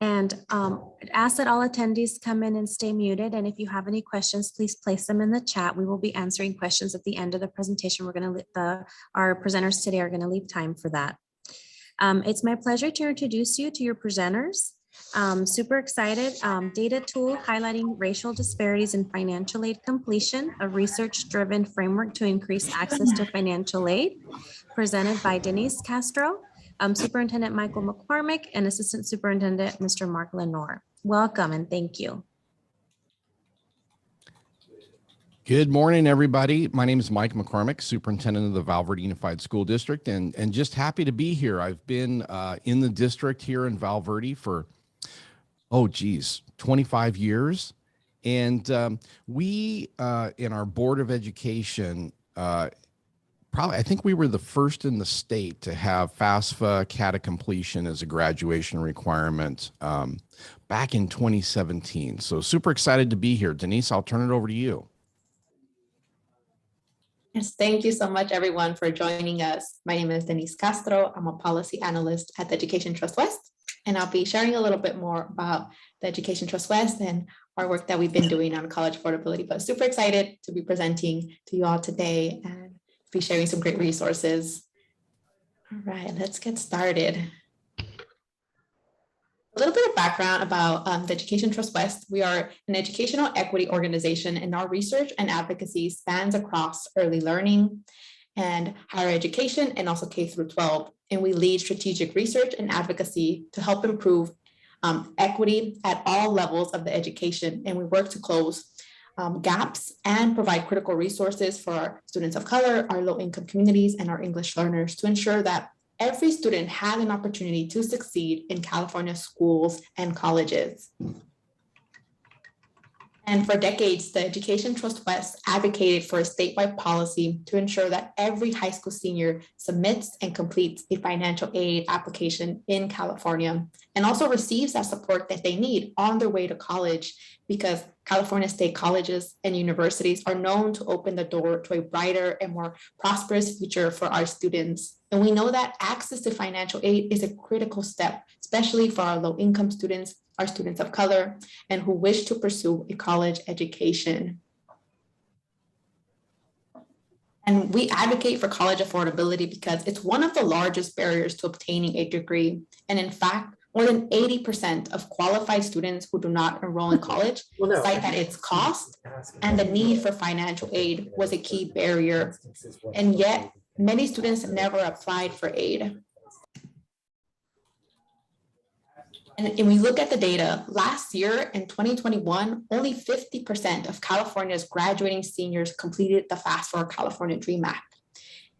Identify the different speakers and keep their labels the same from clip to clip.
Speaker 1: And I'd ask that all attendees come in and stay muted. And if you have any questions, please place them in the chat. We will be answering questions at the end of the presentation. We're going to, our presenters today are going to leave time for that. It's my pleasure to introduce you to your presenters. Super excited. Data tool highlighting racial disparities in financial aid completion, a research-driven framework to increase access to financial aid, presented by Denise Castro, Superintendent Michael McCormick, and Assistant Superintendent Mr. Mark Lenore. Welcome and thank you.
Speaker 2: Good morning, everybody. My name is Mike McCormick, Superintendent of the Val Verde Unified School District, and just happy to be here. I've been in the district here in Val Verde for, 25 years. And we, in our Board of Education, I think we were the first in the state to have FAFSA CATA completion as a graduation requirement back in 2017. So super excited to be here. Denise, I'll turn it over to you.
Speaker 3: Yes, thank you so much, everyone, for joining us. My name is Denise Castro. I'm a policy analyst at the Education Trust West, and I'll be sharing a little bit more about the Education Trust West and our work that we've been doing on college affordability. But super excited to be presenting to you all today and be sharing some great resources. All right, let's get started. A little bit of background about the Education Trust West. We are an educational equity organization, and our research and advocacy spans across early learning and higher education and also K through 12. And we lead strategic research and advocacy to help improve equity at all levels of the education. And we work to close gaps and provide critical resources for our students of color, our low-income communities, and our English learners to ensure that every student has an opportunity to succeed in California schools and colleges. And for decades, the Education Trust West advocated for a statewide policy to ensure that every high school senior submits and completes a financial aid application in California and also receives that support that they need on their way to college, because California state colleges and universities are known to open the door to a brighter and more prosperous future for our students. And we know that access to financial aid is a critical step, especially for our low-income students, our students of color, and who wish to pursue a college education. And we advocate for college affordability because it's one of the largest barriers to obtaining a degree. And in fact, more than 80% of qualified students who do not enroll in college cite that its cost and the need for financial aid was a key barrier. And yet, many students never applied for aid. And we look at the data, last year in 2021, only 50% of California's graduating seniors completed the Fast Forward California Dream Act.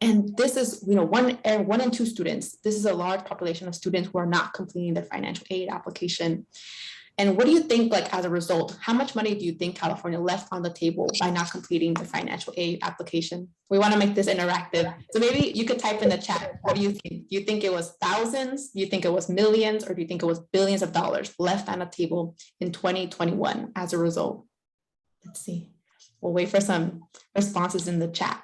Speaker 3: And this is, one in two students. This is a large population of students who are not completing their financial aid application. And what do you think, as a result, how much money do you think California left on the table by not completing the financial aid application? We want to make this interactive. So maybe you could type in the chat. What do you think? Do you think it was thousands? Do you think it was millions? Or do you think it was billions of dollars left on the table in 2021 as a result? Let's see. We'll wait for some responses in the chat.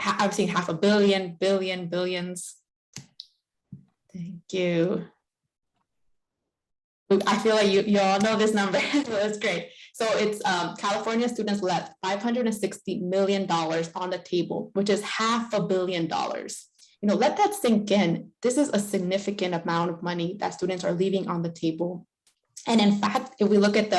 Speaker 3: I've seen $500 million, billion, billions. Thank you. I feel like you all know this number. That's great. So it's California students left $560 million on the table, which is $500 million. Let that sink in. This is a significant amount of money that students are leaving on the table. And in fact, if we look at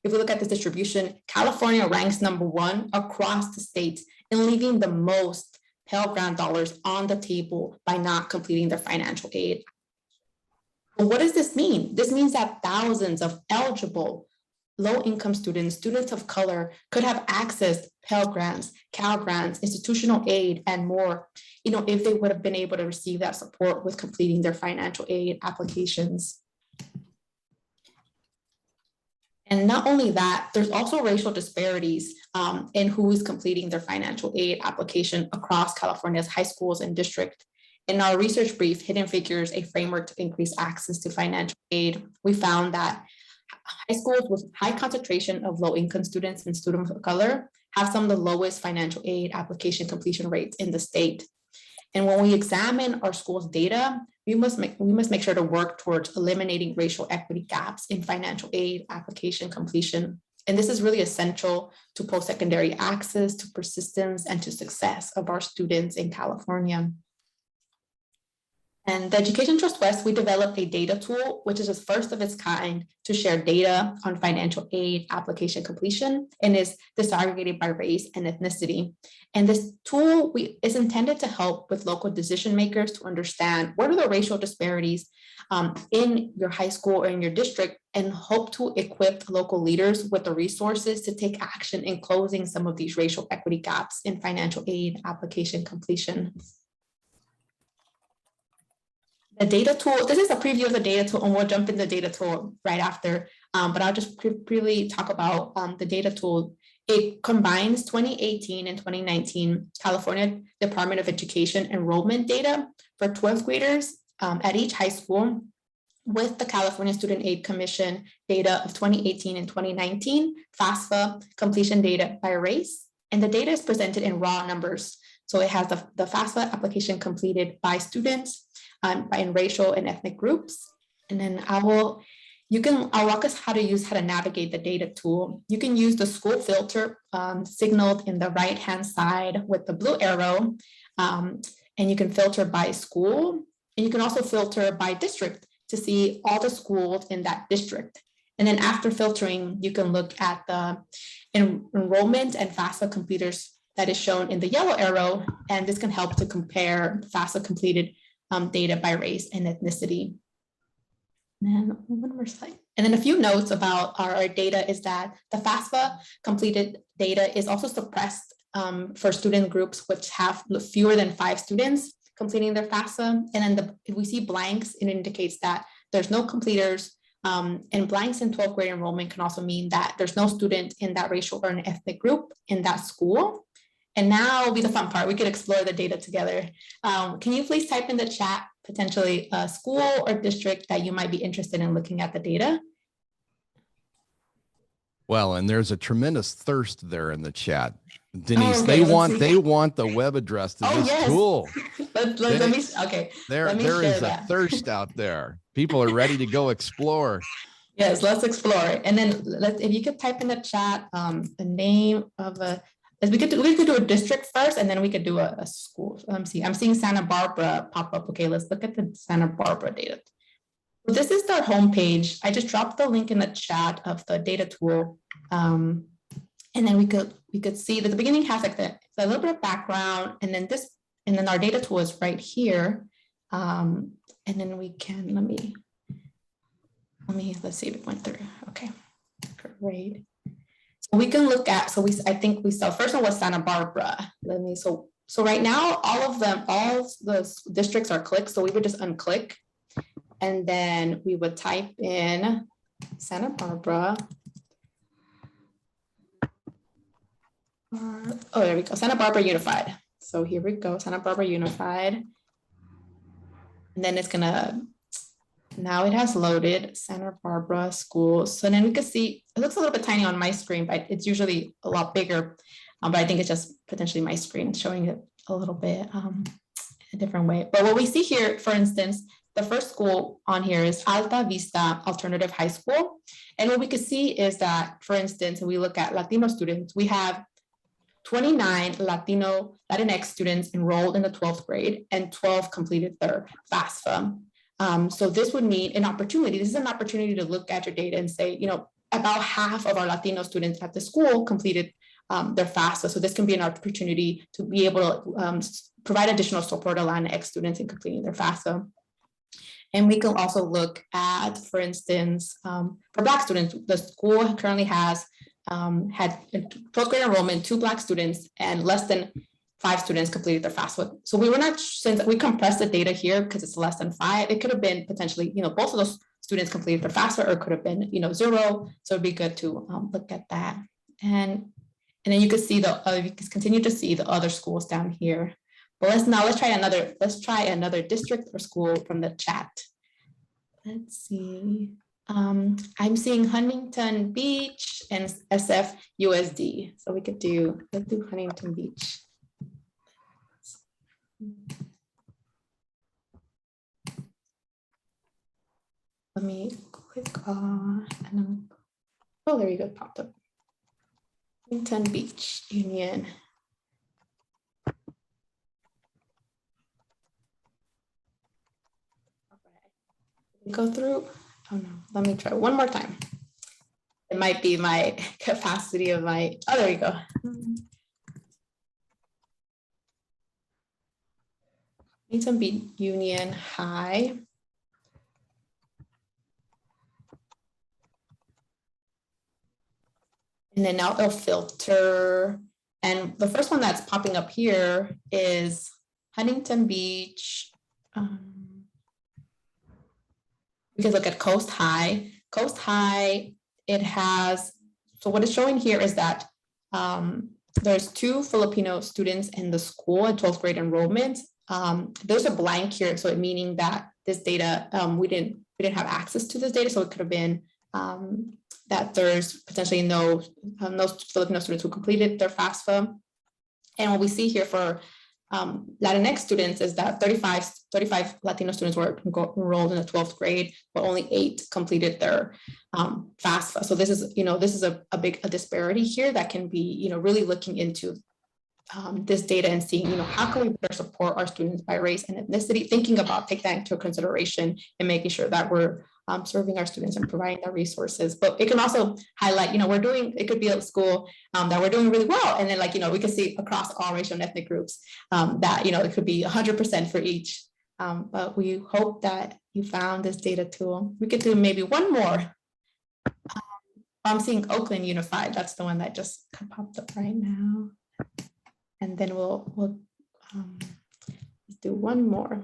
Speaker 3: this distribution, California ranks #1 across the states in leaving the most Pell Grant dollars on the table by not completing their financial aid. But what does this mean? This means that thousands of eligible low-income students, students of color, could have accessed Pell Grants, Cal Grants, institutional aid, and more, if they would have been able to receive that support with completing their financial aid applications. And not only that, there's also racial disparities in who is completing their financial aid application across California's high schools and district. In our research brief, Hidden Figures, a framework to increase access to financial aid, we found that high schools with high concentration of low-income students and students of color have some of the lowest financial aid application completion rates in the state. And when we examine our school's data, we must make sure to work towards eliminating racial equity gaps in financial aid application completion. And this is really essential to post-secondary access, to persistence, and to success of our students in California. And the Education Trust West, we developed a data tool, which is the first of its kind to share data on financial aid application completion and is disaggregated by race and ethnicity. And this tool is intended to help with local decision makers to understand what are the racial disparities in your high school or in your district, and hope to equip local leaders with the resources to take action in closing some of these racial equity gaps in financial aid application completion. The data tool, this is a preview of the data tool, and we'll jump in the data tool right after, but I'll just briefly talk about the data tool. It combines 2018 and 2019 California Department of Education enrollment data for 12th graders at each high school with the California Student Aid Commission data of 2018 and 2019 FAFSA completion data by race. And the data is presented in raw numbers. So it has the FAFSA application completed by students in racial and ethnic groups. And then I'll walk us how to navigate the data tool. You can use the school filter signaled in the right-hand side with the blue arrow, and you can filter by school, and you can also filter by district to see all the schools in that district. And then after filtering, you can look at the enrollment and FAFSA completers that is shown in the yellow arrow, and this can help to compare FAFSA completed data by race and ethnicity. And then one more slide. And then a few notes about our data is that the FAFSA completed data is also suppressed for student groups which have fewer than 5 students completing their FAFSA. And then if we see blanks, it indicates that there's no completers. And blanks in 12th grade enrollment can also mean that there's no student in that racial or an ethnic group in that school. And now will be the fun part. We could explore the data together. Can you please type in the chat potentially a school or district that you might be interested in looking at the data?
Speaker 2: Well, and there's a tremendous thirst there in the chat. Denise,
Speaker 3: Oh, okay,
Speaker 2: they want the web address to this
Speaker 3: yes.
Speaker 2: tool.
Speaker 3: let me, okay.
Speaker 2: There is a thirst out there. People are ready to go explore.
Speaker 3: Yes, let's explore. And then if you could type in the chat the name of we could do a district first, and then we could do a school. I'm seeing Santa Barbara pop up. Okay, let's look at the Santa Barbara data. So this is their homepage. I just dropped the link in the chat of the data tool. And then we could see that the beginning has like a little bit of background, and then our data tool is right here. And then we can, let's see if it went through. Okay, great. So we can look at, I think we saw, first one was Santa Barbara. So right now, all the districts are clicked. So we would just unclick, and then we would type in Santa Barbara. Oh, there we go, Santa Barbara Unified. So here we go, Santa Barbara Unified. And then it's gonna, now it has loaded Santa Barbara schools. So then we can see, it looks a little bit tiny on my screen, but it's usually a lot bigger. But I think it's just potentially my screen showing it a little bit a different way. But what we see here, for instance, the first school on here is Alta Vista Alternative High School. And what we can see is that, for instance, when we look at Latino students, we have 29 Latinx students enrolled in the 12th grade, and 12 completed their FAFSA. So this would mean an opportunity. This is an opportunity to look at your data and say, about half of our Latino students at the school completed their FAFSA. So this can be an opportunity to be able to provide additional support to Latinx students in completing their FAFSA. And we can also look at, for instance, for Black students, the school currently has had 12th grade enrollment, 2 Black students, and less than 5 students completed their FAFSA. So we were not, since we compressed the data here because it's less than 5, it could have been potentially, both of those students completed their FAFSA, or it could have been, 0. So it'd be good to look at that. And then you can see you can continue to see the other schools down here. But let's try another district or school from the chat. Let's see. I'm seeing Huntington Beach and SF USD. So let's do Huntington Beach. let me click and then, oh, there you go, popped up. Huntington Beach Union. Go through. Oh no, let me try one more time. It might be my capacity of my, oh, there you go. Huntington Beach Union High. And then now it'll filter. And the first one that's popping up here is Huntington Beach. We can look at Coast High. Coast High, it has, so what it's showing here is that there's 2 Filipino students in the school at 12th grade enrollment. There's a blank here, so it meaning that this data, we didn't have access to this data, so it could have been that there's potentially no Filipino students who completed their FAFSA. And what we see here for Latinx students is that 35 Latino students were enrolled in the 12th grade, but only 8 completed their FAFSA. So this is a big disparity here that can be, really looking into this data and seeing, how can we better support our students by race and ethnicity, thinking about take that into consideration and making sure that we're serving our students and providing the resources. But it can also highlight, it could be a school that we're doing really well. And then we can see across all racial and ethnic groups that, it could be 100% for each. But we hope that you found this data tool. We could do maybe one more. I'm seeing Oakland Unified. That's the one that just popped up right now. And then we'll do one more.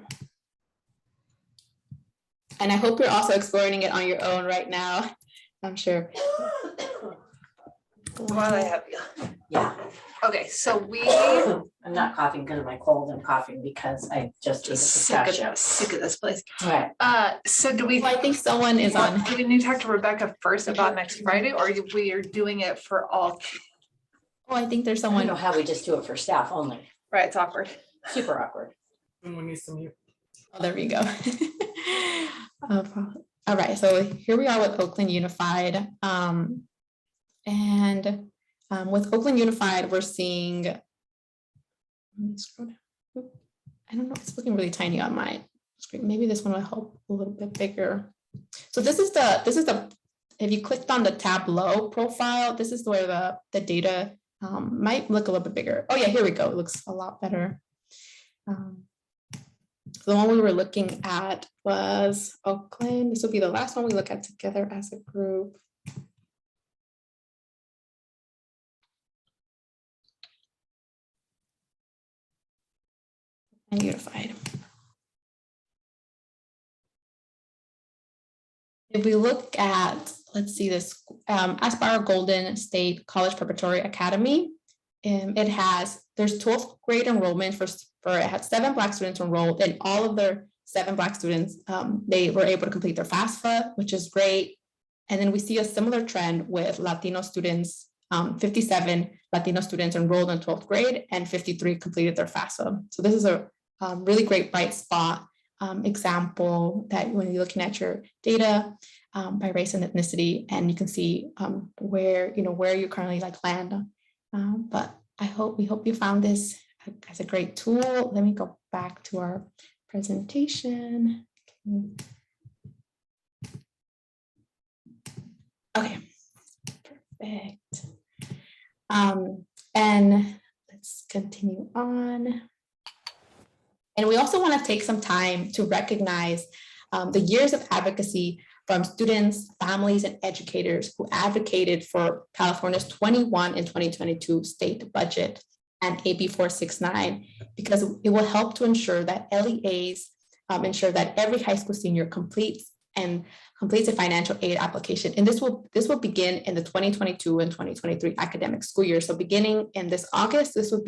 Speaker 3: And I hope you're also exploring it on your own right now. I'm sure.
Speaker 4: While I have you.
Speaker 5: Yeah,
Speaker 4: Okay, so
Speaker 5: I'm not coughing because of my cold. I'm coughing because I just did a pistachio.
Speaker 4: sick of this place.
Speaker 5: Right.
Speaker 4: So do we?
Speaker 3: Well, I think someone is on.
Speaker 4: Do we need to talk to Rebecca first about next Friday, or we are doing it for all?
Speaker 3: Oh, I think there's
Speaker 5: I don't
Speaker 3: someone.
Speaker 5: know how we just do it for staff only.
Speaker 4: Right, it's awkward.
Speaker 5: Super awkward.
Speaker 3: Oh, there we go. All right, so here we are with Oakland Unified. With Oakland Unified, we're seeing, let me scroll down. I don't know, it's looking really tiny on my screen. Maybe this one will help a little bit bigger. So this is the, if you clicked on the Tableau profile, this is where the data might look a little bit bigger. Oh yeah, here we go. It looks a lot better. The one we were looking at was Oakland. This will be the last one we look at together as a group. And Unified. If we look at, let's see this, Aspire Golden State College Preparatory Academy, there's 12th grade enrollment it had 7 Black students enrolled, and all of their 7 Black students, they were able to complete their FAFSA, which is great. And then we see a similar trend with Latino students, 57 Latino students enrolled in 12th grade and 53 completed their FAFSA. So this is a really great bright spot example that when you're looking at your data by race and ethnicity, and you can see where you currently land. But we hope you found this as a great tool. Let me go back to our presentation. Okay, perfect. And let's continue on. And we also want to take some time to recognize the years of advocacy from students, families, and educators who advocated for California's 21 and 2022 state budget and AB 469, because it will help to ensure that LEAs ensure that every high school senior completes a financial aid application. And this will begin in the 2022 and 2023 academic school year. So beginning in this August, it's going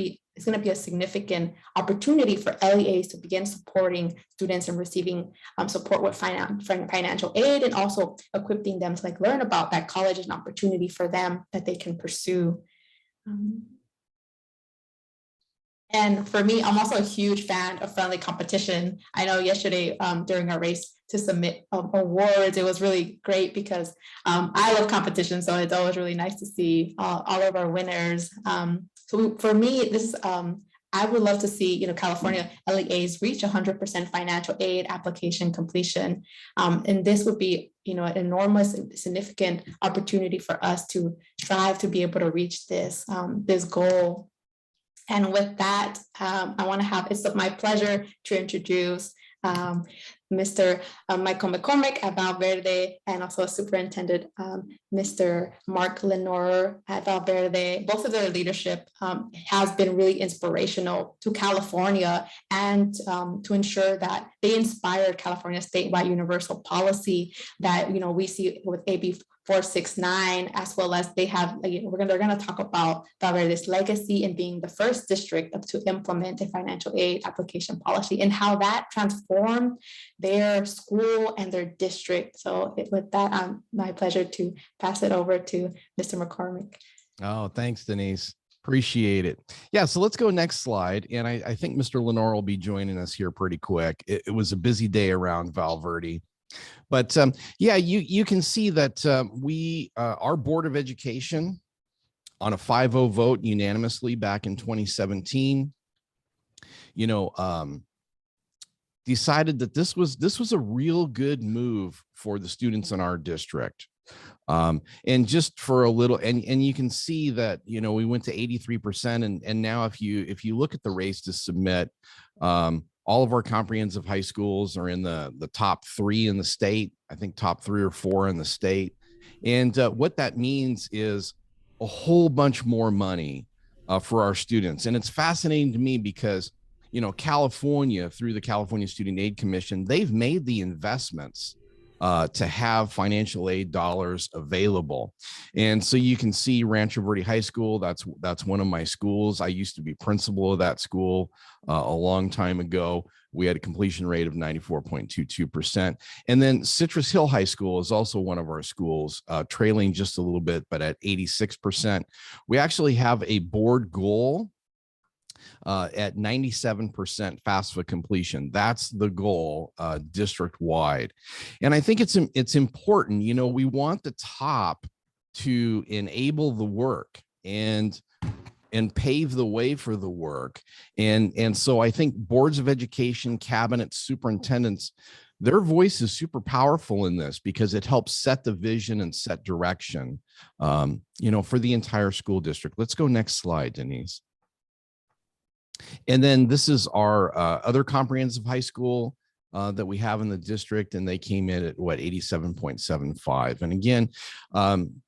Speaker 3: to be a significant opportunity for LEAs to begin supporting students and receiving support with financial aid, and also equipping them to learn about that college is an opportunity for them that they can pursue. And for me, I'm also a huge fan of friendly competition. I know yesterday during our race to submit awards, it was really great because I love competition. So it's always really nice to see all of our winners. For me, this I would love to see, California LEAs reach 100% financial aid application completion. And this would be, an enormous significant opportunity for us to strive to be able to reach this goal. And with that, it's my pleasure to introduce Mr. Michael McCormick at Valverde, and also Superintendent Mr. Mark Lenore at Valverde. Both of their leadership has been really inspirational to California, and to ensure that they inspired California statewide universal policy that we see with AB 469, as well as they're going to talk about Valverde's legacy in being the first district to implement a financial aid application policy and how that transformed their school and their district. So with that, my pleasure to pass it over to Mr. McCormick.
Speaker 2: Oh, thanks, Denise. Appreciate it. Yeah, so let's go next slide. And I think Mr. Lenore will be joining us here pretty quick. It was a busy day around Valverde. But yeah, you can see that our Board of Education, on a 5-0 vote unanimously back in 2017, decided that this was a real good move for the students in our district. And just for a little, and you can see that, we went to 83%. And now if you look at the race to submit, all of our comprehensive high schools are in the top 3 in the state, I think top 3 or 4 in the state. And what that means is a whole bunch more money for our students. And it's fascinating to me because, California, through the California Student Aid Commission, they've made the investments to have financial aid dollars available. And so you can see Rancho Verde High School, that's one of my schools. I used to be principal of that school a long time ago. We had a completion rate of 94.22%. And then Citrus Hill High School is also one of our schools, trailing just a little bit, but at 86%. We actually have a board goal at 97% FAFSA completion. That's the goal district-wide. And I think it's important, we want the top to enable the work and pave the way for the work. And so I think boards of education, cabinets, superintendents, their voice is super powerful in this because it helps set the vision and set direction, for the entire school district. Let's go next slide, Denise. And then this is our other comprehensive high school that we have in the district, and they came in at 87.75. And again,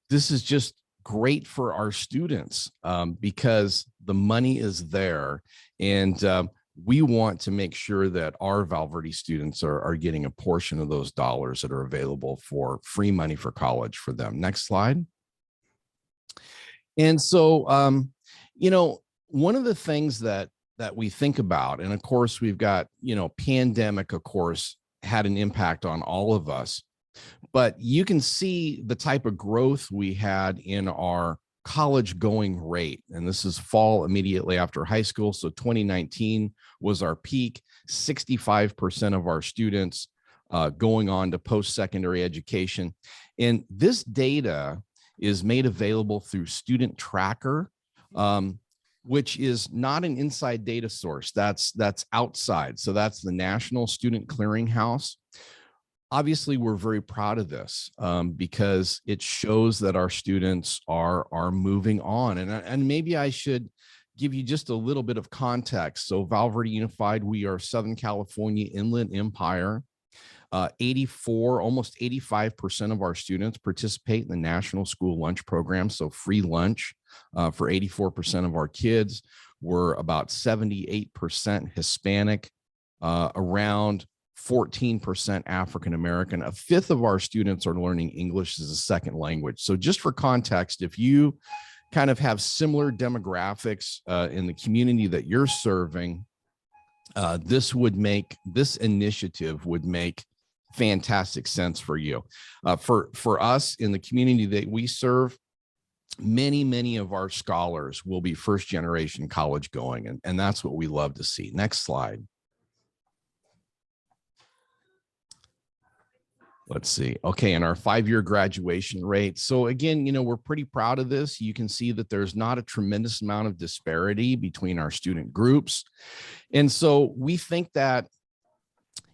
Speaker 2: this is just great for our students because the money is there, and we want to make sure that our Valverde students are getting a portion of those dollars that are available for free money for college for them. Next slide. And so, one of the things that we think about, and of course we've got, pandemic, of course, had an impact on all of us, but you can see the type of growth we had in our college going rate. And this is fall immediately after high school. So 2019 was our peak, 65% of our students going on to post-secondary education. And this data is made available through Student Tracker, which is not an inside data source. That's outside. So that's the National Student Clearinghouse. Obviously, we're very proud of this because it shows that our students are moving on. And maybe I should give you just a little bit of context. So Valverde Unified, we are Southern California Inland Empire. almost 85% of our students participate in the National School Lunch Program, so free lunch for 84% of our kids. We're about 78% Hispanic, around 14% African American. A fifth of our students are learning English as a second language. So just for context, if you kind of have similar demographics in the community that you're serving, this initiative would make fantastic sense for you. For us in the community that we serve, many of our scholars will be first generation college going, and that's what we love to see. Next slide. Let's see. Okay, and our 5-year graduation rate. So again, we're pretty proud of this. You can see that there's not a tremendous amount of disparity between our student groups. And so we think that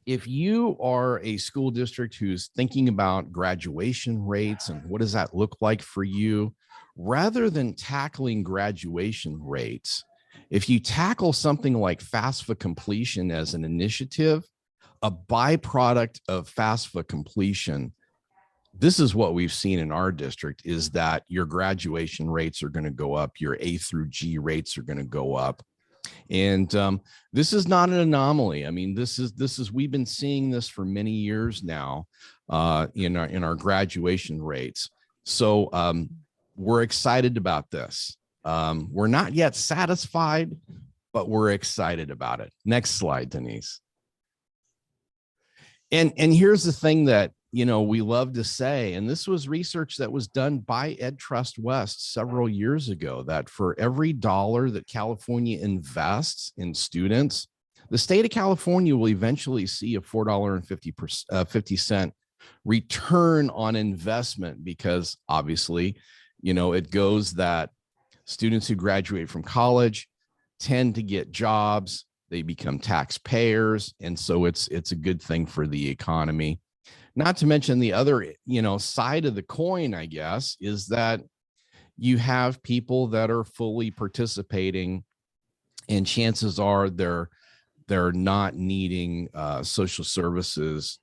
Speaker 2: if you are a school district who's thinking about graduation rates and what does that look like for you, rather than tackling graduation rates, if you tackle something like FAFSA completion as an initiative, a byproduct of FAFSA completion, this is what we've seen in our district, is that your graduation rates are going to go up, your A through G rates are going to go up. And this is not an anomaly. I mean, this is we've been seeing this for many years now in our graduation rates. So we're excited about this. We're not yet satisfied, but we're excited about it. Next slide, Denise. And here's the thing that we love to say, and this was research that was done by Ed Trust West several years ago, that for every dollar that California invests in students, the state of California will eventually see a $4.50 return on investment, because obviously, it goes that students who graduate from college tend to get jobs, they become taxpayers, and so it's a good thing for the economy. Not to mention the other, side of the coin, I guess, is that you have people that are fully participating, and chances are they're not needing social services,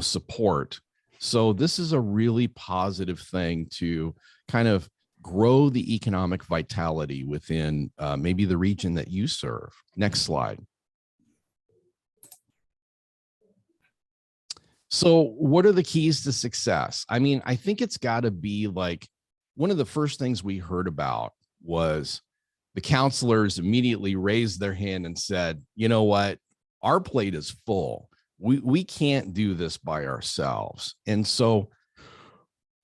Speaker 2: support. So this is a really positive thing to kind of grow the economic vitality within maybe the region that you serve. Next slide. So what are the keys to success? I mean, I think it's got to be like, one of the first things we heard about was the counselors immediately raised their hand and said, you know what, our plate is full. We can't do this by ourselves. And so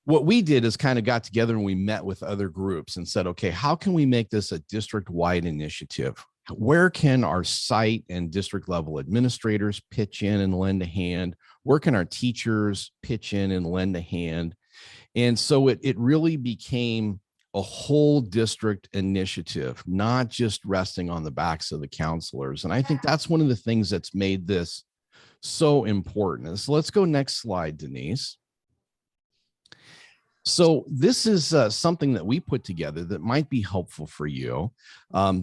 Speaker 2: what we did is kind of got together and we met with other groups and said, okay, how can we make this a district-wide initiative? Where can our site and district level administrators pitch in and lend a hand? Where can our teachers pitch in and lend a hand? And so it really became a whole district initiative, not just resting on the backs of the counselors. And I think that's one of the things that's made this so important. So let's go next slide, Denise. So this is something that we put together that might be helpful for you.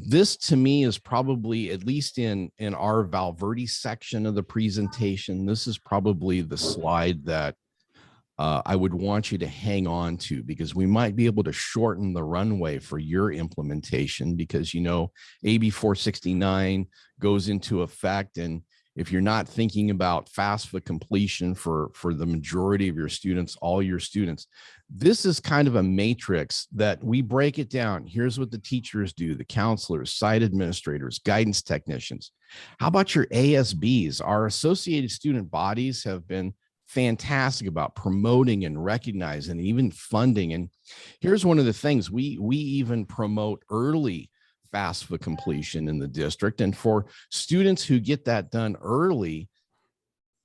Speaker 2: This to me is probably, at least in our Valverde section of the presentation, this is probably the slide that I would want you to hang on to, because we might be able to shorten the runway for your implementation, because AB 469 goes into effect, and if you're not thinking about FAFSA completion for the majority of your students, all your students, this is kind of a matrix that we break it down. Here's what the teachers do, the counselors, site administrators, guidance technicians. How about your ASBs? Our associated student bodies have been fantastic about promoting and recognizing and even funding. And here's one of the things, we even promote early FAFSA completion in the district. And for students who get that done early,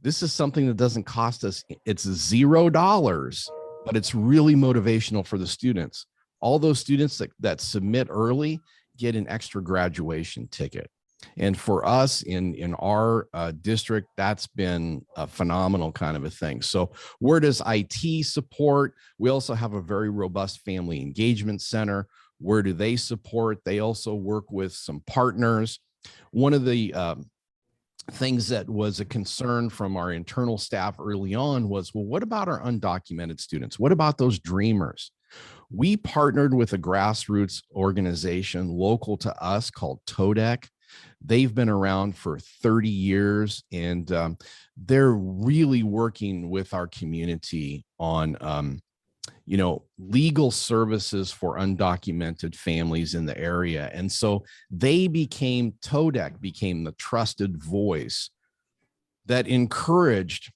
Speaker 2: this is something that doesn't cost us, it's $0, but it's really motivational for the students. All those students that submit early get an extra graduation ticket. And for us in our district, that's been a phenomenal kind of a thing. So where does IT support? We also have a very robust family engagement center. Where do they support? They also work with some partners. One of the things that was a concern from our internal staff early on was, well, what about our undocumented students? What about those dreamers? We partnered with a grassroots organization local to us called TODEC. They've been around for 30 years, and they're really working with our community on legal services for undocumented families in the area. And so TODEC became the trusted voice that encouraged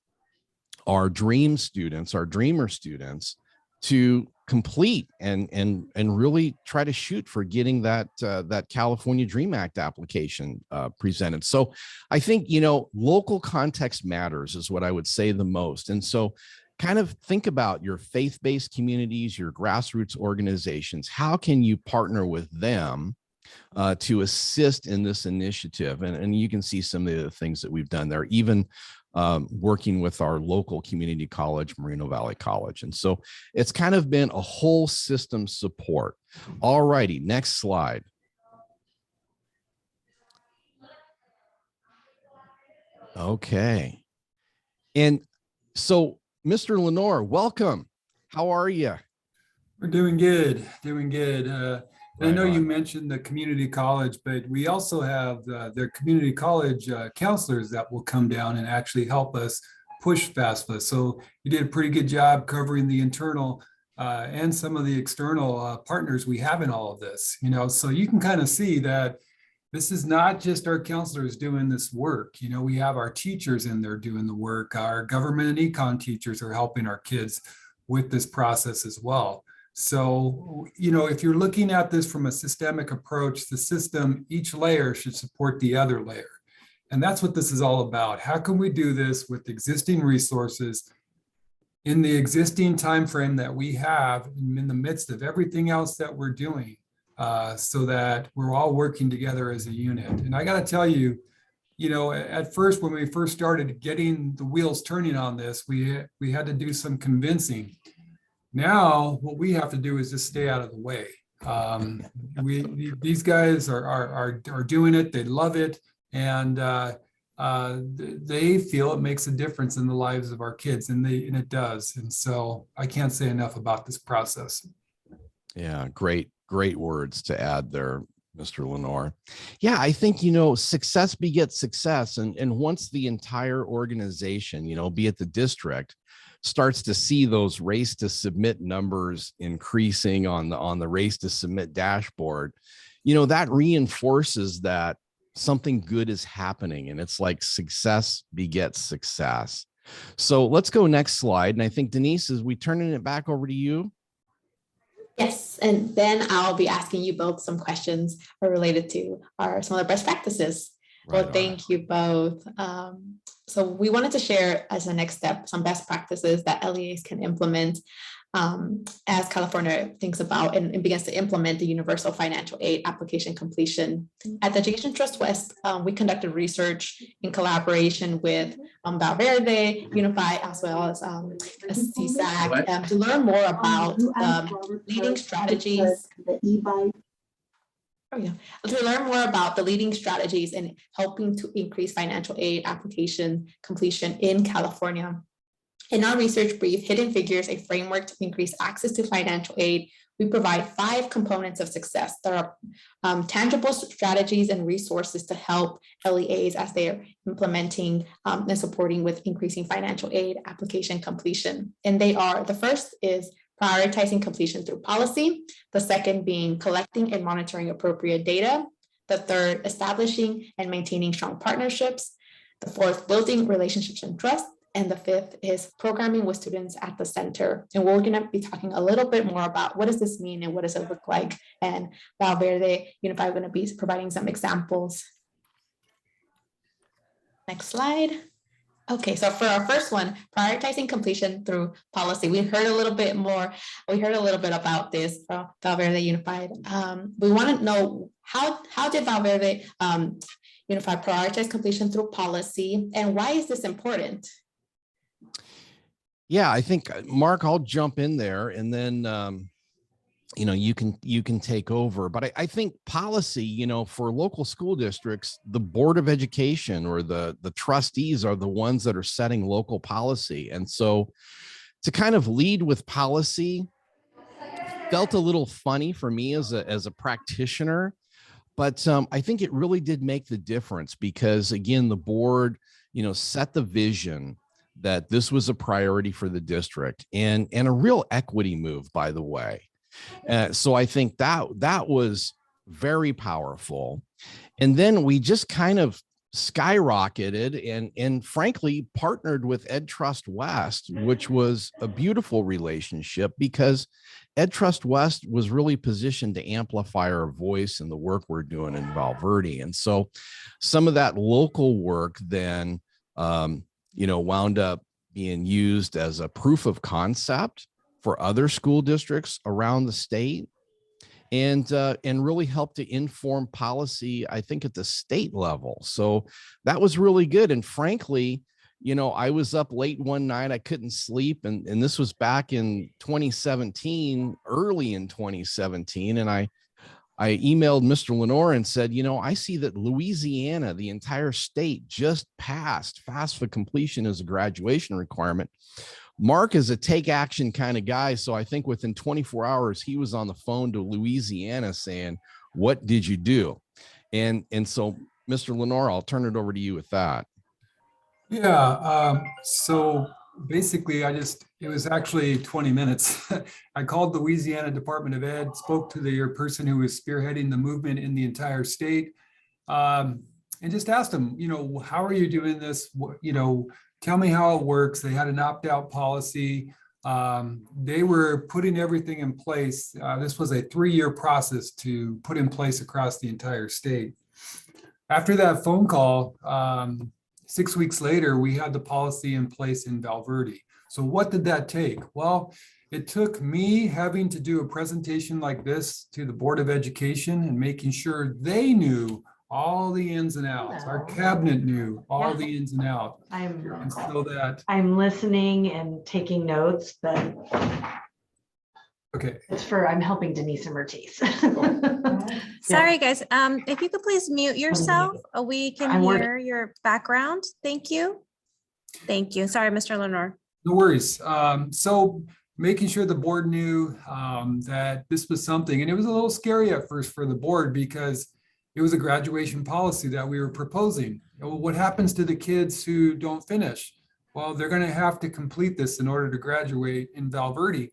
Speaker 2: our dreamer students to complete and really try to shoot for getting that that California Dream Act application presented. So I think, you know, local context matters is what I would say the most. And so kind of think about your faith-based communities, your grassroots organizations. How can you partner with them to assist in this initiative? And you can see some of the things that we've done there, even working with our local community college, Moreno Valley College. And so it's kind of been a whole system support. All righty, next slide. Okay. And so, Mr. Lenore, welcome. How are you?
Speaker 6: We're doing good, doing good. I
Speaker 2: Right
Speaker 6: know you
Speaker 2: on.
Speaker 6: mentioned the community college, but we also have their community college counselors that will come down and actually help us push FAFSA. So you did a pretty good job covering the internal and some of the external partners we have in all of this. You know, so you can kind of see that this is not just our counselors doing this work. You know, we have our teachers in there doing the work. Our government and econ teachers are helping our kids with this process as well. So, you know, if you're looking at this from a systemic approach, the system, each layer should support the other layer. And that's what this is all about. How can we do this with existing resources in the existing time frame that we have in the midst of everything else that we're doing, so that we're all working together as a unit? And I got to tell you, you know, at first, when we first started getting the wheels turning on this, we had to do some convincing. Now, what we have to do is just stay out of the way. These guys are doing it. They love it, and they feel it makes a difference in the lives of our kids, and it does. And so, I can't say enough about this process.
Speaker 2: Yeah, great words to add there, Mr. Lenore. Yeah, I think, you know, success begets success, and once the entire organization, you know, be it the district, starts to see those race to submit numbers increasing on the race to submit dashboard, you know, that reinforces that something good is happening, and it's like success begets success. So let's go next slide. And I think, Denise, as we turning it back over to you.
Speaker 3: Yes, and then I'll be asking you both some questions related to some of the best practices.
Speaker 2: Right
Speaker 3: Well, thank you both. So we wanted to share as a next step some best practices that LEAs can implement as California thinks about and begins to implement the universal financial aid application completion. At the Education Trust West, we conducted research in collaboration with Valverde, Unify, as well as CSAC, to learn more about leading strategies. To learn more about the leading strategies in helping to increase financial aid application completion in California. In our research brief, Hidden Figures, a framework to increase access to financial aid, we provide 5 components of success. There are tangible strategies and resources to help LEAs as they are implementing and supporting with increasing financial aid application completion. And they are, the first is prioritizing completion through policy. The second being collecting and monitoring appropriate data. The third, establishing and maintaining strong partnerships. The fourth, building relationships and trust. And the fifth is programming with students at the center. And we're going to be talking a little bit more about what does this mean and what does it look like. And Valverde Unified are going to be providing some examples. Next slide. Okay, so for our first one, prioritizing completion through policy, we heard a little bit about this from Valverde Unified. We want to know how did Valverde Unified prioritize completion through policy, and why is this important?
Speaker 2: Yeah, I think, Mark, I'll jump in there, and then you know, you can take over. But I think policy, you know, for local school districts, the Board of Education or the trustees are the ones that are setting local policy. And so to kind of lead with policy felt a little funny for me as a practitioner, but I think it really did make the difference, because again, the board, you know, set the vision that this was a priority for the district, and a real equity move, by the way. So I think that was very powerful. And then we just kind of skyrocketed and frankly partnered with Ed Trust West, which was a beautiful relationship because Ed Trust West was really positioned to amplify our voice in the work we're doing in Valverde. And so some of that local work then, wound up being used as a proof of concept for other school districts around the state. And really helped to inform policy, I think, at the state level. So that was really good. And frankly, I was up late one night, I couldn't sleep. And this was back in 2017, early in 2017. And I emailed Mr. Lenore and said, I see that Louisiana, the entire state, just passed FAFSA completion as a graduation requirement. Mark is a take action kind of guy. So I think within 24 hours, he was on the phone to Louisiana saying, what did you do? And so, Mr. Lenore, I'll turn it over to you with that.
Speaker 6: Yeah, so basically it was actually 20 minutes. I called the Louisiana Department of Ed, spoke to the person who was spearheading the movement in the entire state, and just asked them, how are you doing this? Tell me how it works. They had an opt-out policy. They were putting everything in place. This was a 3-year process to put in place across the entire state. After that phone call, 6 weeks later, we had the policy in place in Valverde. So what did that take? Well, it took me having to do a presentation like this to the Board of Education and making sure they knew all the ins and outs. Our cabinet knew all the ins and outs.
Speaker 7: I'm listening and taking notes, but
Speaker 6: okay.
Speaker 7: I'm helping Denise and Mertice.
Speaker 1: Sorry, guys. If you could please mute yourself, we can hear your background. Thank you. Thank you. Sorry, Mr. Lenore.
Speaker 6: No worries. So making sure the board knew that this was something, and it was a little scary at first for the board because it was a graduation policy that we were proposing. What happens to the kids who don't finish? Well, they're going to have to complete this in order to graduate in Valverde.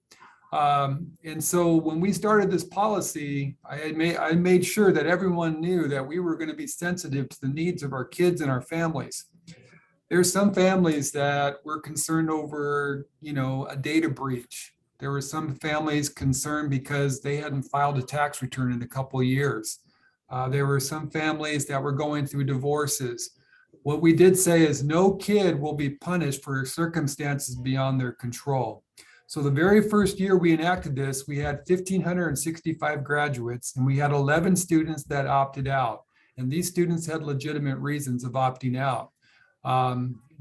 Speaker 6: And so when we started this policy, I made sure that everyone knew that we were going to be sensitive to the needs of our kids and our families. There's some families that were concerned over, a data breach. There were some families concerned because they hadn't filed a tax return in a couple of years. There were some families that were going through divorces. What we did say is no kid will be punished for circumstances beyond their control. So the very first year we enacted this, we had 1,565 graduates and we had 11 students that opted out. And these students had legitimate reasons of opting out.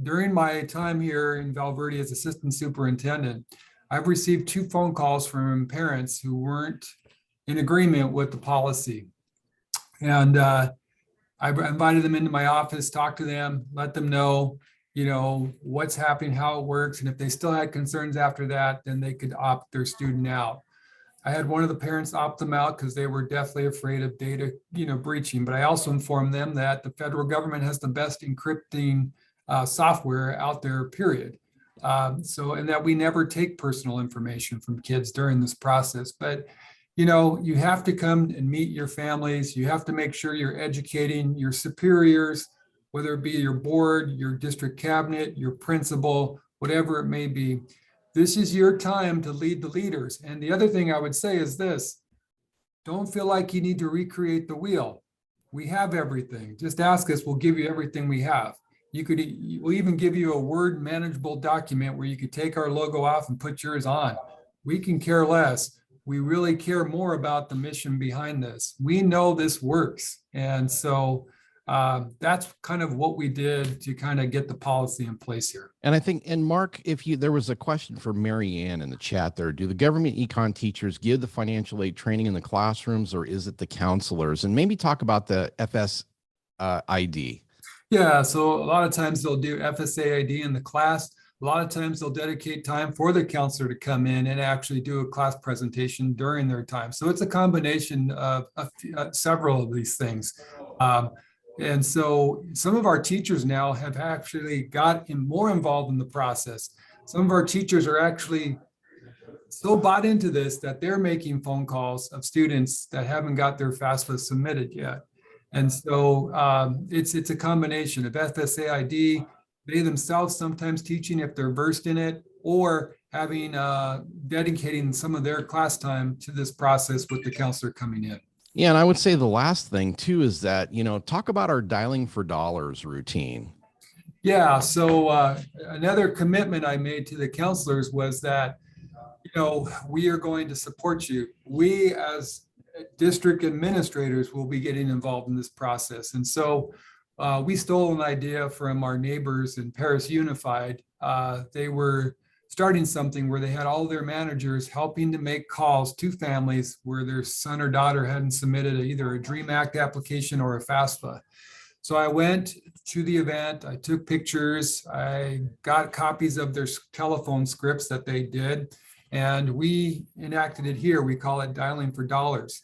Speaker 6: During my time here in Valverde as assistant superintendent, I've received 2 phone calls from parents who weren't in agreement with the policy. And I invited them into my office, talked to them, let them know, what's happening, how it works. And if they still had concerns after that, then they could opt their student out. I had one of the parents opt them out because they were definitely afraid of data, breaching. But I also informed them that the federal government has the best encrypting software out there, period. And that we never take personal information from kids during this process. But you have to come and meet your families. You have to make sure you're educating your superiors, whether it be your board, your district cabinet, your principal, whatever it may be. This is your time to lead the leaders. And the other thing I would say is this: don't feel like you need to recreate the wheel. We have everything. Just ask us, we'll give you everything we have. We'll even give you a Word manageable document where you could take our logo off and put yours on. We can care less. We really care more about the mission behind this. We know this works. And so that's kind of what we did to kind of get the policy in place here.
Speaker 2: And I think, and Mark, there was a question for Mary Ann in the chat there. Do the government econ teachers give the financial aid training in the classrooms, or is it the counselors? And maybe talk about the FSID.
Speaker 6: Yeah, so a lot of times they'll do FSAID in the class. A lot of times they'll dedicate time for the counselor to come in and actually do a class presentation during their time. So it's a combination of several of these things. And so some of our teachers now have actually gotten more involved in the process. Some of our teachers are actually so bought into this that they're making phone calls of students that haven't got their FAFSA submitted yet. And so it's a combination of FSAID, they themselves sometimes teaching if they're versed in it, or having dedicating some of their class time to this process with the counselor coming in.
Speaker 2: Yeah, and I would say the last thing too is that, talk about our dialing for dollars routine.
Speaker 6: Yeah, so another commitment I made to the counselors was that, we are going to support you. We as district administrators will be getting involved in this process. And so we stole an idea from our neighbors in Paris Unified. They were starting something where they had all their managers helping to make calls to families where their son or daughter hadn't submitted either a DREAM Act application or a FAFSA. So I went to the event, I took pictures, I got copies of their telephone scripts that they did, and we enacted it here. We call it dialing for dollars.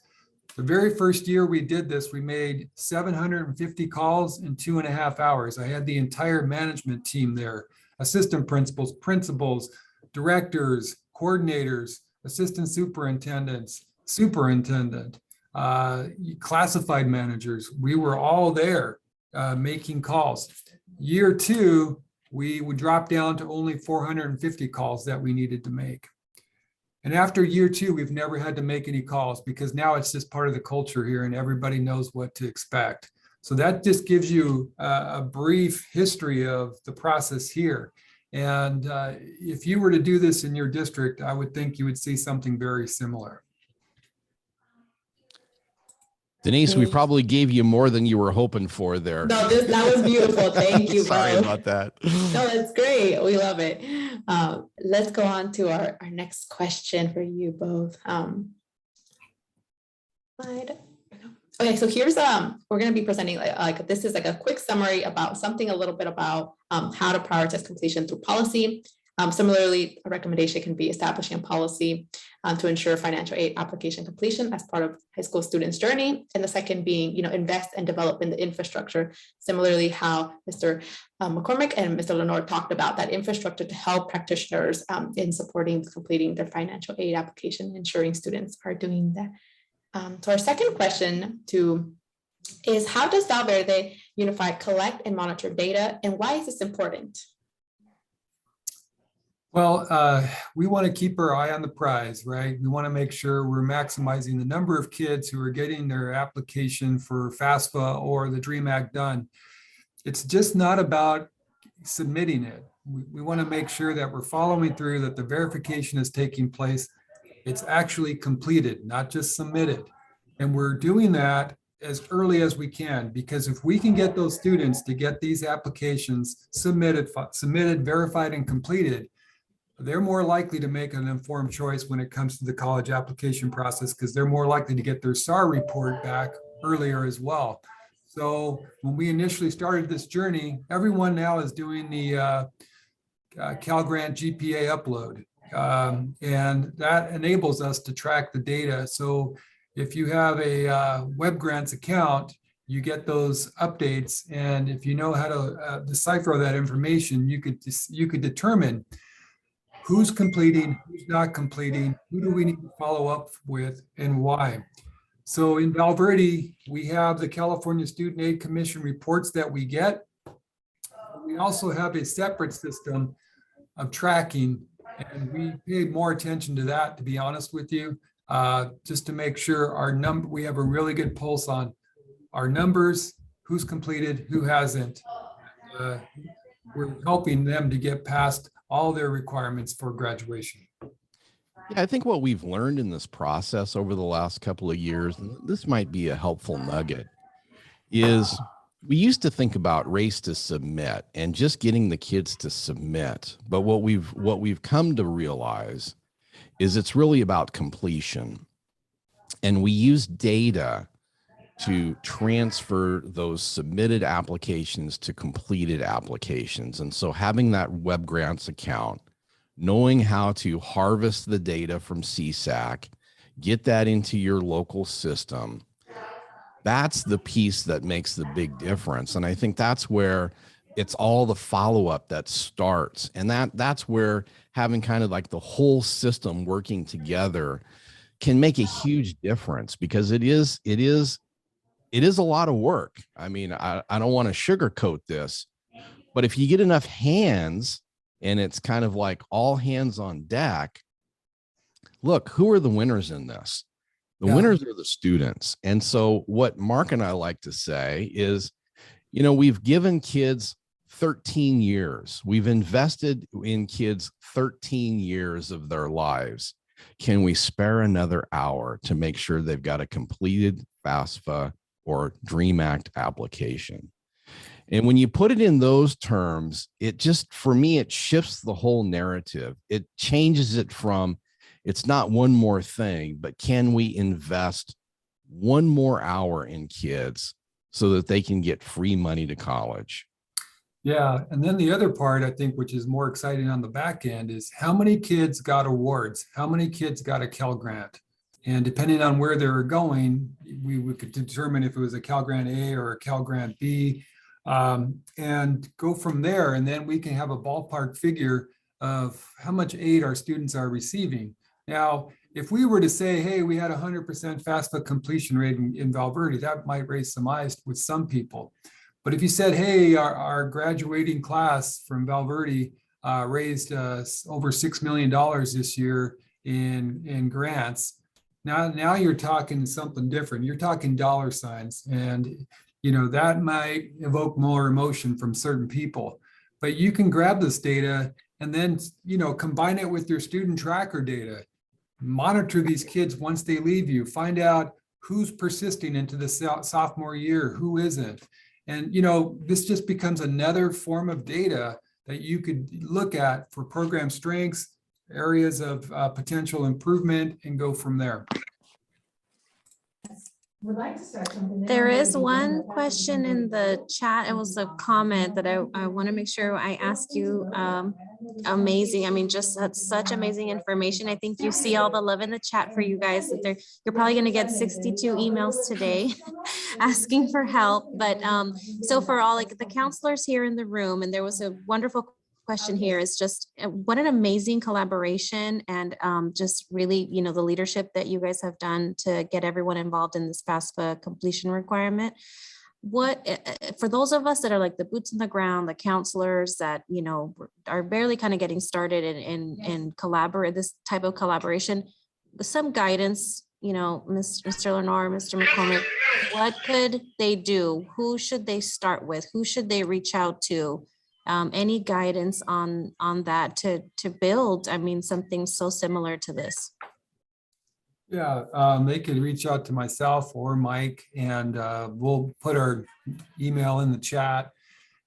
Speaker 6: The very first year we did this, we made 750 calls in 2.5 hours. I had the entire management team there, assistant principals, directors, coordinators, assistant superintendents, superintendent, classified managers. We were all there making calls. Year 2, we would drop down to only 450 calls that we needed to make. And after year 2, we've never had to make any calls because now it's just part of the culture here and everybody knows what to expect. So that just gives you a brief history of the process here. And if you were to do this in your district, I would think you would see something very similar.
Speaker 2: Denise, we probably gave you more than you were hoping for there.
Speaker 3: No, that was beautiful. Thank you.
Speaker 2: Sorry
Speaker 3: both.
Speaker 2: about that.
Speaker 3: No, that's great. We love it. Let's go on to our next question for you both. Okay, so here's we're going to be presenting like this is like a quick summary about something a little bit about how to prioritize completion through policy. Similarly, a recommendation can be establishing a policy to ensure financial aid application completion as part of high school students' journey. And the second being, invest and develop in the infrastructure. Similarly, how Mr. McCormick and Mr. Lenore talked about that infrastructure to help practitioners in supporting completing their financial aid application, ensuring students are doing that. So our second question is how does Val Verde Unified collect and monitor data, and why is this important?
Speaker 6: Well, we want to keep our eye on the prize, right? We want to make sure we're maximizing the number of kids who are getting their application for FAFSA or the DREAM Act done. It's just not about submitting it. We want to make sure that we're following through, that the verification is taking place. It's actually completed, not just submitted. And we're doing that as early as we can, because if we can get those students to get these applications submitted, verified, and completed, they're more likely to make an informed choice when it comes to the college application process, because they're more likely to get their SAR report back earlier as well. So when we initially started this journey, everyone now is doing the Cal Grant GPA upload. And that enables us to track the data. So if you have a Web Grants account, you get those updates. And if you know how to decipher that information, you could determine who's completing, who's not completing, who do we need to follow up with, and why. So in Val Verde, we have the California Student Aid Commission reports that we get. We also have a separate system of tracking, and we pay more attention to that, to be honest with you, just to make sure we have a really good pulse on our numbers, who's completed, who hasn't. We're helping them to get past all their requirements for graduation.
Speaker 2: Yeah, I think what we've learned in this process over the last couple of years, and this might be a helpful nugget, is we used to think about race to submit and just getting the kids to submit. But what we've come to realize is it's really about completion. And we use data to transfer those submitted applications to completed applications. And so having that Web Grants account, knowing how to harvest the data from CSAC, get that into your local system, that's the piece that makes the big difference. And I think that's where it's all the follow-up that starts. And that's where having kind of like the whole system working together can make a huge difference, because it is it is a lot of work. I mean, I don't want to sugarcoat this, but if you get enough hands and it's kind of like all hands on deck, look, who are the winners in this? The winners are the students. And so what Mark and I like to say is, we've given kids 13 years. We've invested in kids 13 years of their lives. Can we spare another hour to make sure they've got a completed FAFSA or DREAM Act application? And when you put it in those terms, it just, for me, it shifts the whole narrative. It changes it from, it's not one more thing, but can we invest one more hour in kids so that they can get free money to college?
Speaker 6: Yeah, and then the other part, I think, which is more exciting on the back end, is how many kids got awards? How many kids got a Cal Grant? And depending on where they were going, we could determine if it was a Cal Grant A or a Cal Grant B, and go from there. And then we can have a ballpark figure of how much aid our students are receiving. Now, if we were to say, hey, we had 100% FAFSA completion rate in Val Verde, that might raise some eyes with some people. But if you said, hey, our graduating class from Val Verde raised over $6 million this year in grants, now you're talking something different. You're talking dollar signs, and that might evoke more emotion from certain people. But you can grab this data and then combine it with your student tracker data. Monitor these kids once they leave you. Find out who's persisting into the sophomore year, who isn't. And, this just becomes another form of data that you could look at for program strengths, areas of potential improvement, and go from there.
Speaker 7: Would like to start something.
Speaker 1: There is one question in the chat. It was a comment that I want to make sure I ask you. Amazing. I mean, just such amazing information. I think you see all the love in the chat for you guys. That you're probably going to get 62 emails today asking for help. But so for all like the counselors here in the room, and there was a wonderful question here, is just what an amazing collaboration, and just really, the leadership that you guys have done to get everyone involved in this FAFSA completion requirement. What, for those of us that are like the boots on the ground, the counselors that, are barely kind of getting started in collaborate, this type of collaboration, some guidance, Mr. Lenore, Mr. McCormick, what could they do? Who should they start with? Who should they reach out to? Any guidance on that to build, something so similar to this?
Speaker 6: Yeah, they could reach out to myself or Mike, and we'll put our email in the chat.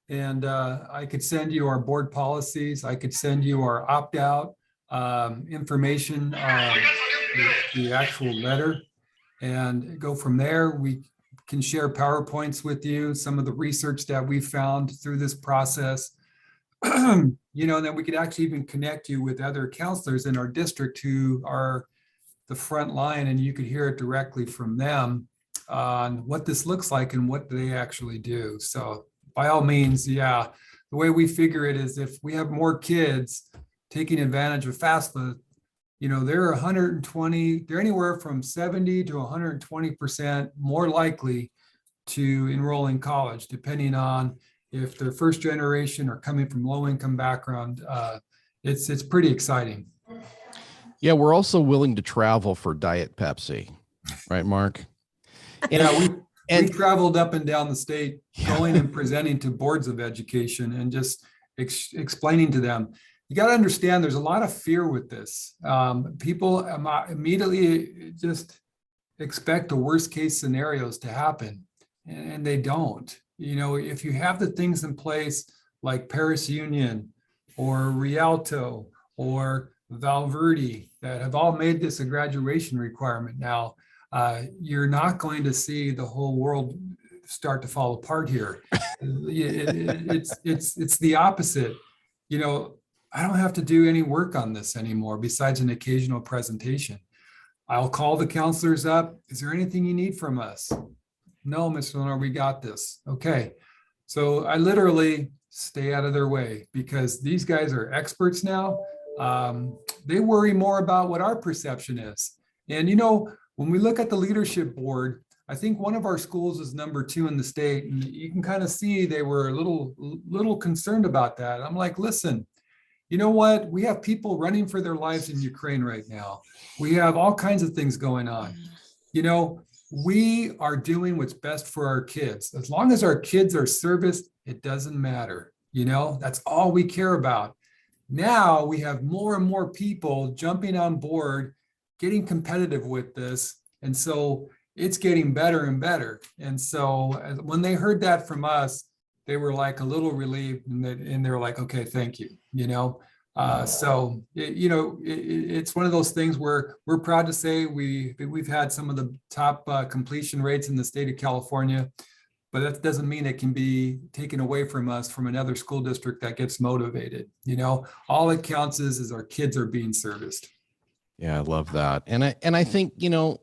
Speaker 6: And I could send you our board policies. I could send you our opt-out information, the actual letter, and go from there. We can share PowerPoints with you, some of the research that we found through this process. And then we could actually even connect you with other counselors in our district who are the front line, and you could hear it directly from them on what this looks like and what they actually do. So by all means, yeah, the way we figure it is if we have more kids taking advantage of FAFSA, they're 120, they're anywhere from 70 to 120% more likely to enroll in college, depending on if they're first generation or coming from low income background. It's pretty exciting.
Speaker 2: Yeah, we're also willing to travel for Diet Pepsi, right, Mark?
Speaker 6: Yeah, we traveled up and down the state, going and presenting to boards of education and just explaining to them. You got to understand, there's a lot of fear with this. People immediately just expect the worst case scenarios to happen, and they don't. If you have the things in place like Paris Union or Rialto or Val Verde that have all made this a graduation requirement now, you're not going to see the whole world start to fall apart here. It's the opposite. I don't have to do any work on this anymore besides an occasional presentation. I'll call the counselors up. Is there anything you need from us? No, Mr. Lenore, we got this. Okay. So I literally stay out of their way because these guys are experts now. They worry more about what our perception is. And, when we look at the leadership board, I think one of our schools is #2 in the state, and you can kind of see they were a little concerned about that. I'm like, listen, you know what? We have people running for their lives in Ukraine right now. We have all kinds of things going on. You know, we are doing what's best for our kids. As long as our kids are serviced, it doesn't matter. You know, that's all we care about. Now we have more and more people jumping on board, getting competitive with this. And so it's getting better and better. And so when they heard that from us, they were like a little relieved, and they were like, okay, thank you, you know. It's one of those things where we're proud to say we've had some of the top completion rates in the state of California, but that doesn't mean it can be taken away from us from another school district that gets motivated. You know, all it counts is our kids are being serviced.
Speaker 2: Yeah, I love that. And I think, you know,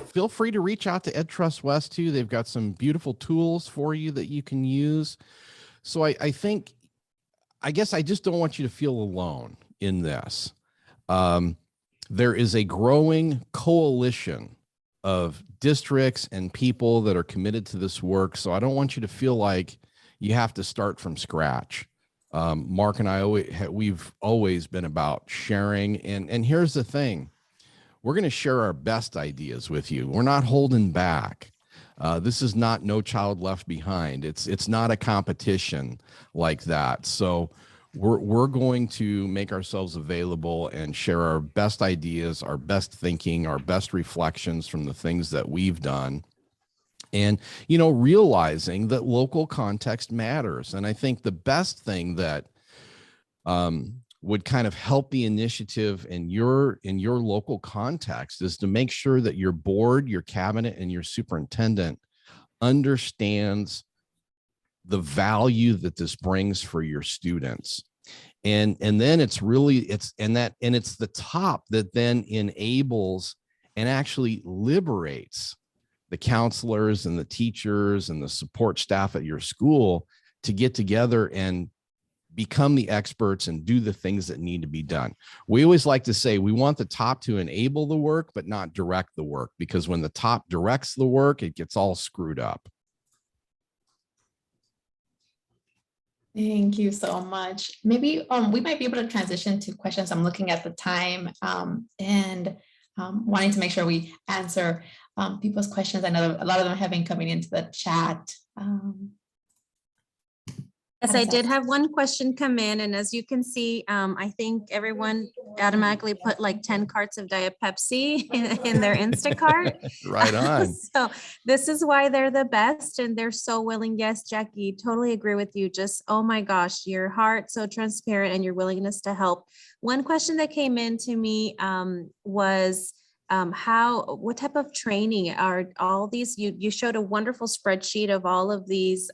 Speaker 2: feel free to reach out to Ed Trust West too. They've got some beautiful tools for you that you can use. So I think, I guess I just don't want you to feel alone in this. There is a growing coalition of districts and people that are committed to this work. So I don't want you to feel like you have to start from scratch. Mark and I, we've always been about sharing. And here's the thing. We're going to share our best ideas with you. We're not holding back. This is not No Child Left Behind. It's not a competition like that. So we're going to make ourselves available and share our best ideas, our best thinking, our best reflections from the things that we've done. And, you know, realizing that local context matters. And I think the best thing that would kind of help the initiative in your local context is to make sure that your board, your cabinet, and your superintendent understands the value that this brings for your students. And then it's the top that then enables and actually liberates the counselors and the teachers and the support staff at your school to get together and become the experts and do the things that need to be done. We always like to say we want the top to enable the work, but not direct the work, because when the top directs the work, it gets all screwed up.
Speaker 3: Thank you so much. Maybe we might be able to transition to questions. I'm looking at the time and wanting to make sure we answer people's questions. I know a lot of them have been coming into the chat.
Speaker 1: Yes, I did have one question come in, and as you can see, I think everyone automatically put like 10 carts of Diet Pepsi in their Instacart.
Speaker 2: Right on.
Speaker 1: So this is why they're the best, and they're so willing. Yes, Jackie, totally agree with you. Just, oh my gosh, your heart so transparent and your willingness to help. One question that came in to me was, what type of training are all these? You showed a wonderful spreadsheet of all of these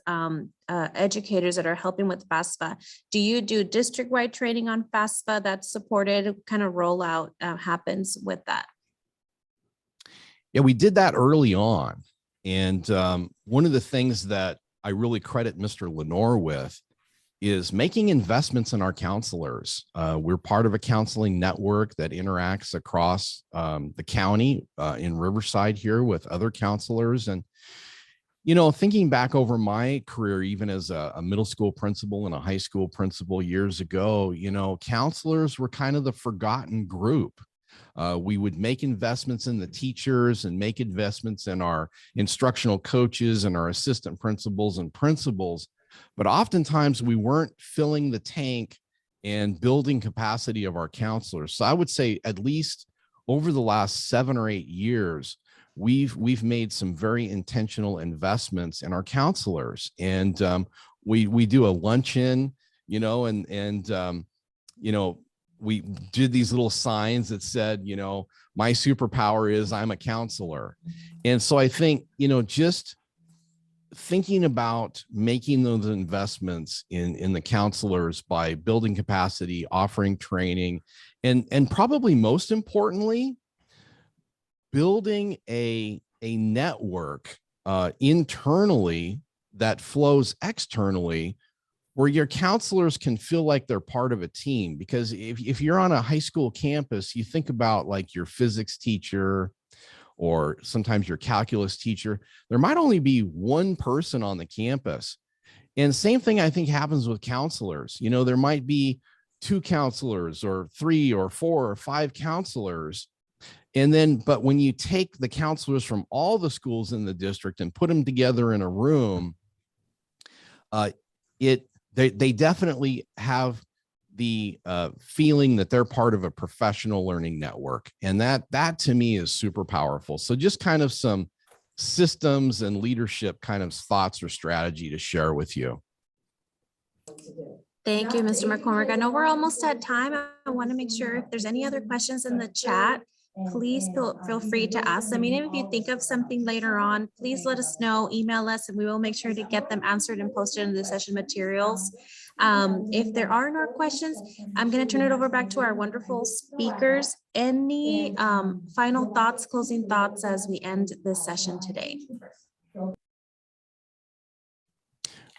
Speaker 1: educators that are helping with FAFSA. Do you do district-wide training on FAFSA that's supported? What kind of rollout happens with that?
Speaker 2: Yeah, we did that early on. And one of the things that I really credit Mr. Lenore with is making investments in our counselors. We're part of a counseling network that interacts across the county in Riverside here with other counselors. And, you know, thinking back over my career, even as a middle school principal and a high school principal years ago, you know, counselors were kind of the forgotten group. We would make investments in the teachers and make investments in our instructional coaches and our assistant principals and principals. But oftentimes we weren't filling the tank and building capacity of our counselors. So I would say at least over the last 7 or 8 years, we've made some very intentional investments in our counselors. And we do a luncheon, you know, and you know, we did these little signs that said, you know, my superpower is I'm a counselor. And so I think, you know, just thinking about making those investments in the counselors by building capacity, offering training, and probably most importantly, building a network internally that flows externally, where your counselors can feel like they're part of a team. Because if you're on a high school campus, you think about like your physics teacher or sometimes your calculus teacher. There might only be one person on the campus. And same thing I think happens with counselors. You know, there might be 2 counselors or 3 or 4 or 5 counselors. And then, but when you take the counselors from all the schools in the district and put them together in a room, they definitely have the feeling that they're part of a professional learning network. And that to me is super powerful. So just kind of some systems and leadership kind of thoughts or strategy to share with you.
Speaker 1: Thank you, Mr. McCormick. I know we're almost at time. I want to make sure if there's any other questions in the chat, please feel free to ask them. Even if you think of something later on, please let us know, email us, and we will make sure to get them answered and posted in the session materials. If there are no questions, I'm going to turn it over back to our wonderful speakers. Any final thoughts, closing thoughts as we end this session today?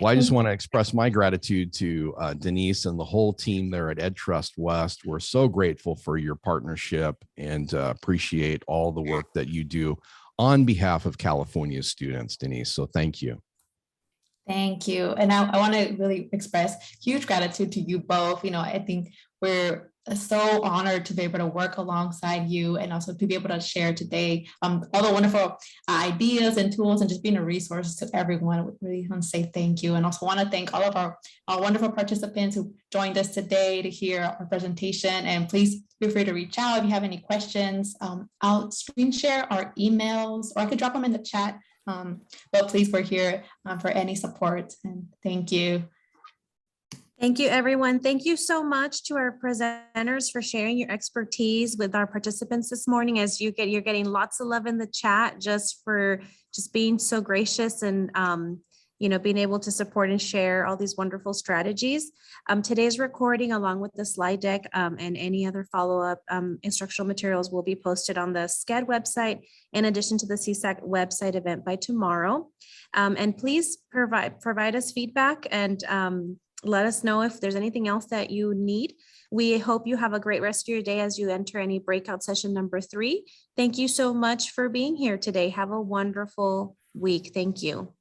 Speaker 2: Well, I just want to express my gratitude to Denise and the whole team there at EdTrust West. We're so grateful for your partnership and appreciate all the work that you do on behalf of California's students, Denise. So thank you.
Speaker 3: Thank you. And I want to really express huge gratitude to you both. You know, I think we're so honored to be able to work alongside you and also to be able to share today all the wonderful ideas and tools and just being a resource to everyone. We really want to say thank you. And also want to thank all of our wonderful participants who joined us today to hear our presentation. And please feel free to reach out if you have any questions. I'll screen share our emails, or I could drop them in the chat. But please, we're here for any support, and thank you.
Speaker 1: Thank you, everyone. Thank you so much to our presenters for sharing your expertise with our participants this morning. As you're getting lots of love in the chat just for being so gracious and being able to support and share all these wonderful strategies. Today's recording, along with the slide deck and any other follow-up instructional materials, will be posted on the SCED website, in addition to the CSAC website event by tomorrow. And please provide us feedback and let us know if there's anything else that you need. We hope you have a great rest of your day as you enter any breakout session number 3. Thank you so much for being here today. Have a wonderful week. Thank you.